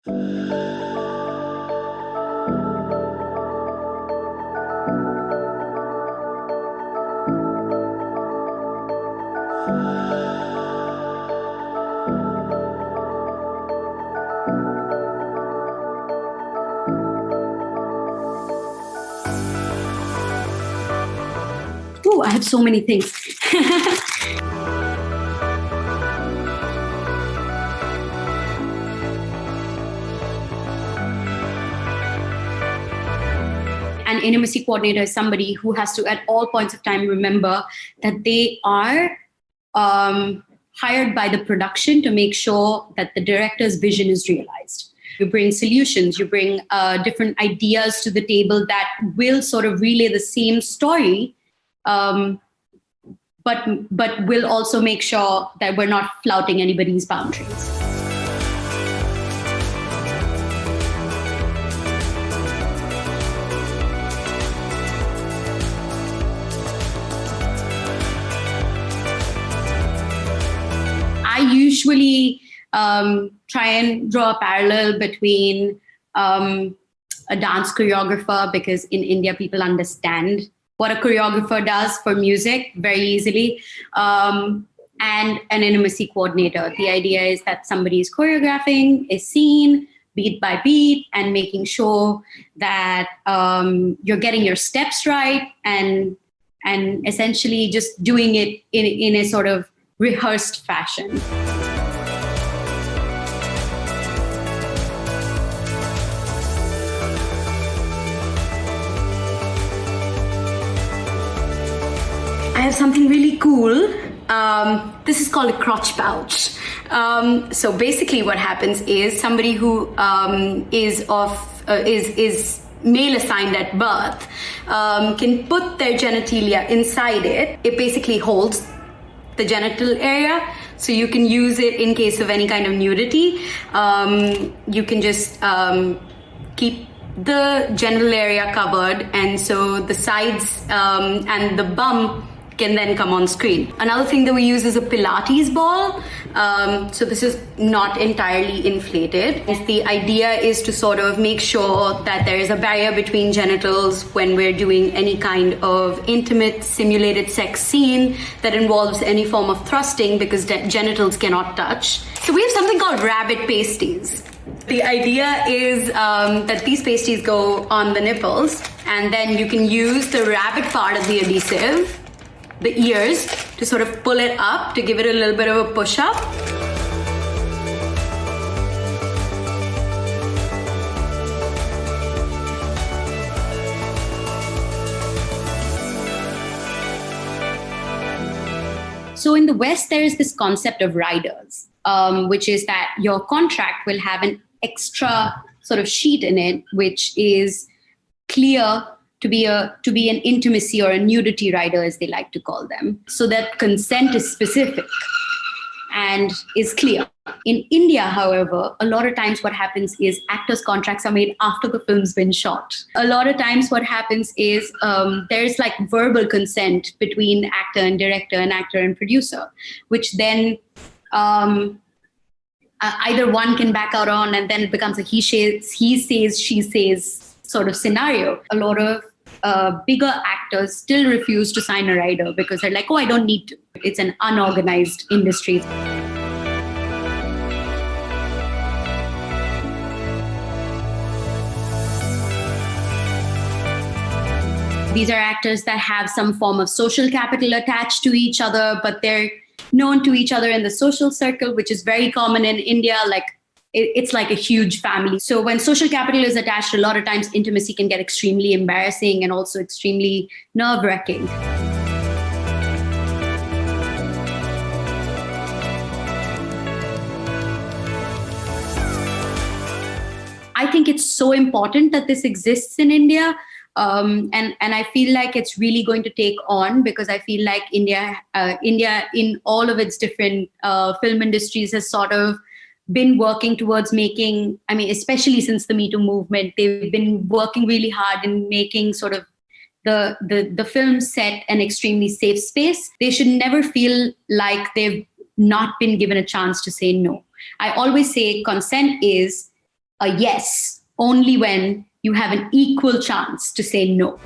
Oh, I have so many things. An intimacy coordinator is somebody who has to, at all points of time, remember that they are hired by the production to make sure that the director's vision is realized. You bring solutions, you bring different ideas to the table that will sort of relay the same story, but will also make sure that we're not flouting anybody's boundaries. I usually try and draw a parallel between a dance choreographer, because in India, people understand what a choreographer does for music very easily, and an intimacy coordinator. The idea is that somebody is choreographing a scene beat by beat and making sure that you're getting your steps right and essentially just doing it in a sort of rehearsed fashion. I have something really cool. This is called a crotch pouch. So basically what happens is somebody who is male assigned at birth can put their genitalia inside it. It basically holds the genital area, so you can use it in case of any kind of nudity. You can just keep the genital area covered, and so the sides and the bum can then come on screen. Another thing that we use is a Pilates ball. So this is not entirely inflated. The idea is to sort of make sure that there is a barrier between genitals when we're doing any kind of intimate simulated sex scene that involves any form of thrusting, because genitals cannot touch. So we have something called rabbit pasties. The idea is that these pasties go on the nipples, and then you can use the rabbit part of the adhesive, the ears, to sort of pull it up to give it a little bit of a push up. So in the West, there is this concept of riders, which is that your contract will have an extra sort of sheet in it, which is clear to be an intimacy or a nudity rider, as they like to call them, so that consent is specific and is clear. In India, however, a lot of times what happens is actors' contracts are made after the film's been shot. A lot of times what happens is there's like verbal consent between actor and director and actor and producer, which then either one can back out on, and then it becomes a he says, she says sort of scenario. A lot of bigger actors still refuse to sign a rider because they're like, oh, I don't need to. It's an unorganized industry. These are actors that have some form of social capital attached to each other, but they're known to each other in the social circle, which is very common in India. Like, it's like a huge family. So when social capital is attached, a lot of times intimacy can get extremely embarrassing and also extremely nerve-wracking. I think it's so important that this exists in India. And I feel like it's really going to take on, because I feel like India in all of its different film industries has sort of been working towards making, I mean, especially since the Me Too movement, they've been working really hard in making sort of the film set an extremely safe space. They should never feel like they've not been given a chance to say no. I always say consent is a yes only when you have an equal chance to say no.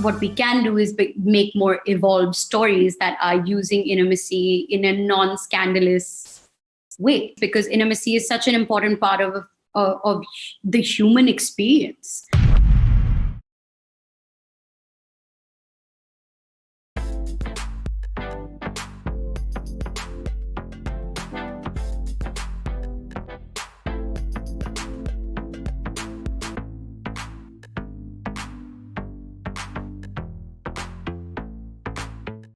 What we can do is make more evolved stories that are using intimacy in a non-scandalous way, because intimacy is such an important part of the human experience.